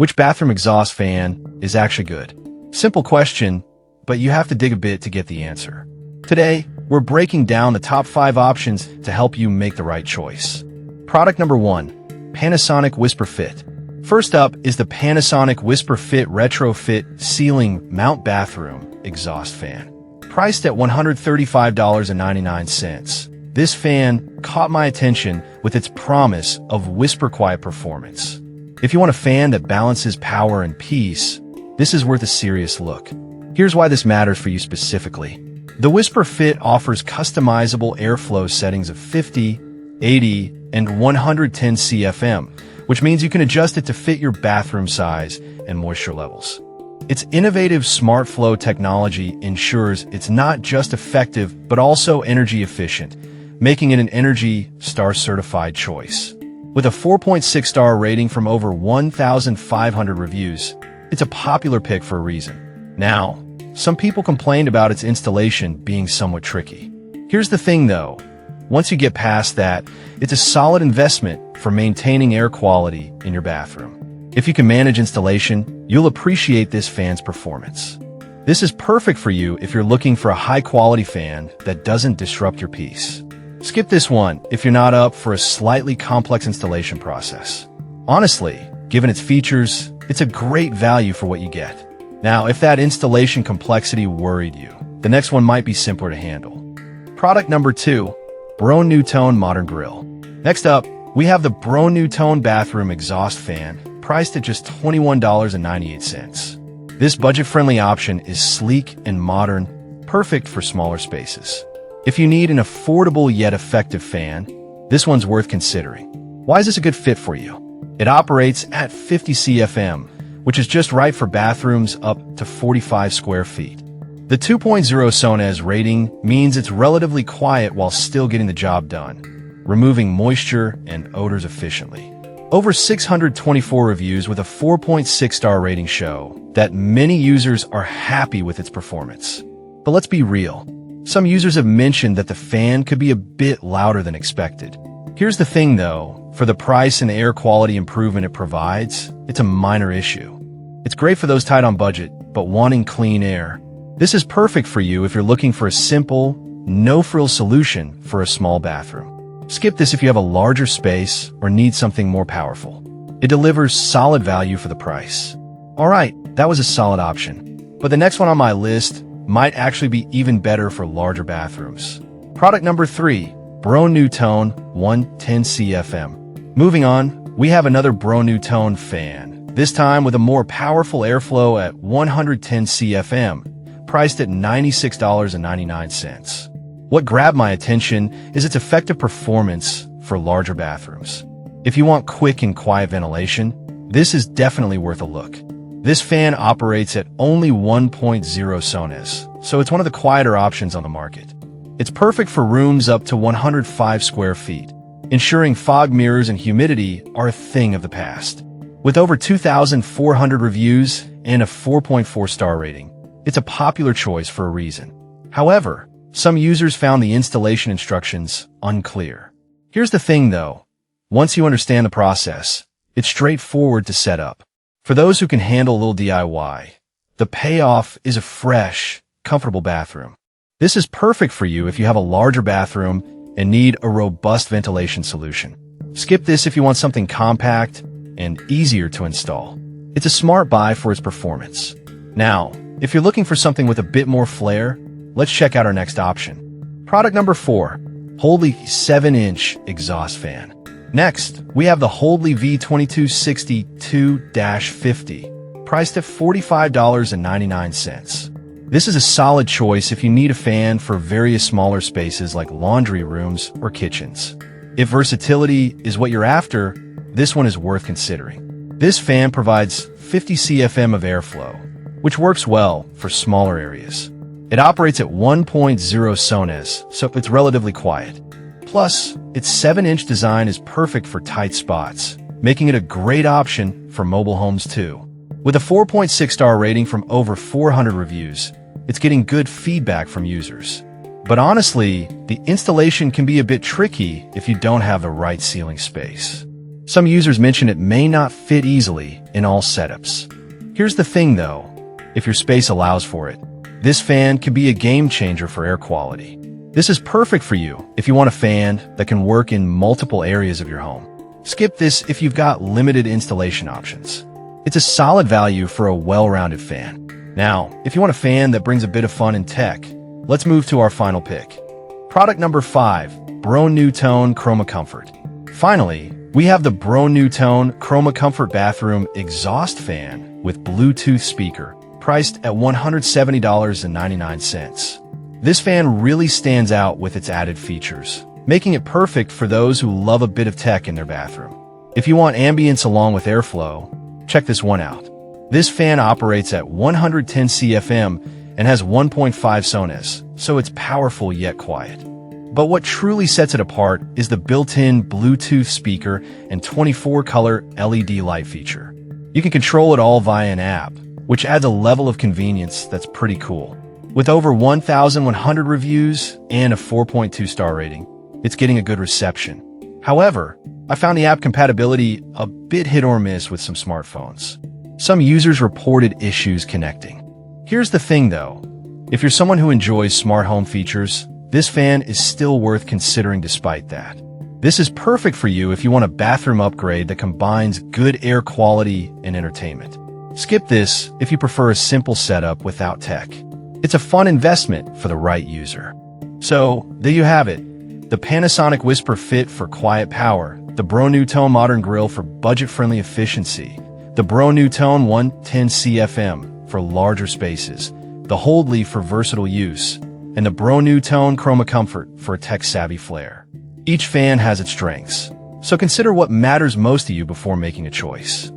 Which bathroom exhaust fan is actually good? Simple question, but you have to dig a bit to get the answer. Today, we're breaking down the top 5 options to help you make the right choice. Product number 1, Panasonic WhisperFit. First up is the Panasonic WhisperFit Retrofit Ceiling Mount Bathroom Exhaust Fan. Priced at $135.99. This fan caught my attention with its promise of whisper-quiet performance. If you want a fan that balances power and peace, this is worth a serious look. Here's why this matters for you specifically. The WhisperFit offers customizable airflow settings of 50, 80, and 110 CFM, which means you can adjust it to fit your bathroom size and moisture levels. Its innovative smart flow technology ensures it's not just effective, but also energy efficient, making it an Energy Star certified choice. With a 4.6-star rating from over 1,500 reviews, it's a popular pick for a reason. Now, some people complained about its installation being somewhat tricky. Here's the thing though, once you get past that, it's a solid investment for maintaining air quality in your bathroom. If you can manage installation, you'll appreciate this fan's performance. This is perfect for you if you're looking for a high-quality fan that doesn't disrupt your peace. Skip this one if you're not up for a slightly complex installation process. Honestly, given its features, it's a great value for what you get. Now, if that installation complexity worried you, the next one might be simpler to handle. Product number 2, Braun NuTone Modern Grill. Next up, we have the Braun NuTone Bathroom Exhaust Fan, priced at just $21.98. This budget-friendly option is sleek and modern, perfect for smaller spaces. If you need an affordable yet effective fan, this one's worth considering. Why is this a good fit for you? It operates at 50 CFM, which is just right for bathrooms up to 45 square feet. The 2.0 SONES rating means it's relatively quiet while still getting the job done, removing moisture and odors efficiently. Over 624 reviews with a 4.6-star rating show that many users are happy with its performance. But let's be real. Some users have mentioned that the fan could be a bit louder than expected. Here's the thing though, for the price and air quality improvement it provides, it's a minor issue. It's great for those tight on budget, but wanting clean air. This is perfect for you if you're looking for a simple, no-frills solution for a small bathroom. Skip this if you have a larger space or need something more powerful. It delivers solid value for the price. Alright, that was a solid option. But the next one on my list might actually be even better for larger bathrooms. Product number 3, Braun NuTone 110 CFM. Moving on, we have another Braun NuTone fan, this time with a more powerful airflow at 110 CFM, priced at $96.99. What grabbed my attention is its effective performance for larger bathrooms. If you want quick and quiet ventilation, this is definitely worth a look. This fan operates at only 1.0 SONES, so it's one of the quieter options on the market. It's perfect for rooms up to 105 square feet, ensuring fog mirrors and humidity are a thing of the past. With over 2,400 reviews and a 4.4-star rating, it's a popular choice for a reason. However, some users found the installation instructions unclear. Here's the thing though, once you understand the process, it's straightforward to set up. For those who can handle a little DIY, the payoff is a fresh, comfortable bathroom. This is perfect for you if you have a larger bathroom and need a robust ventilation solution. Skip this if you want something compact and easier to install. It's a smart buy for its performance. Now, if you're looking for something with a bit more flair, let's check out our next option. Product number 4, Holdly 7-inch Exhaust Fan. Next, we have the Holdly V2262-50, priced at $45.99. This is a solid choice if you need a fan for various smaller spaces like laundry rooms or kitchens. If versatility is what you're after, this one is worth considering. This fan provides 50 CFM of airflow, which works well for smaller areas. It operates at 1.0 SONES, so it's relatively quiet. Plus, its 7-inch design is perfect for tight spots, making it a great option for mobile homes too. With a 4.6-star rating from over 400 reviews, it's getting good feedback from users. But honestly, the installation can be a bit tricky if you don't have the right ceiling space. Some users mention it may not fit easily in all setups. Here's the thing though, if your space allows for it, this fan can be a game changer for air quality. This is perfect for you if you want a fan that can work in multiple areas of your home. Skip this if you've got limited installation options. It's a solid value for a well-rounded fan. Now, if you want a fan that brings a bit of fun and tech, let's move to our final pick. Product number 5, Bro NuTone Chroma Comfort. Finally, we have the Bro NuTone Chroma Comfort Bathroom Exhaust Fan with Bluetooth speaker, priced at $170.99. This fan really stands out with its added features, making it perfect for those who love a bit of tech in their bathroom. If you want ambience along with airflow, check this one out. This fan operates at 110 CFM and has 1.5 sones, so it's powerful yet quiet. But what truly sets it apart is the built-in Bluetooth speaker and 24-color LED light feature. You can control it all via an app, which adds a level of convenience that's pretty cool. With over 1,100 reviews and a 4.2 star rating, it's getting a good reception. However, I found the app compatibility a bit hit or miss with some smartphones. Some users reported issues connecting. Here's the thing though, if you're someone who enjoys smart home features, this fan is still worth considering despite that. This is perfect for you if you want a bathroom upgrade that combines good air quality and entertainment. Skip this if you prefer a simple setup without tech. It's a fun investment for the right user. So, there you have it. The Panasonic Whisper Fit for quiet power, the Bro NuTone Modern Grill for budget-friendly efficiency, the Bro NuTone 110 CFM for larger spaces, the Hold Leaf for versatile use, and the Bro NuTone Chroma Comfort for a tech-savvy flair. Each fan has its strengths, so consider what matters most to you before making a choice.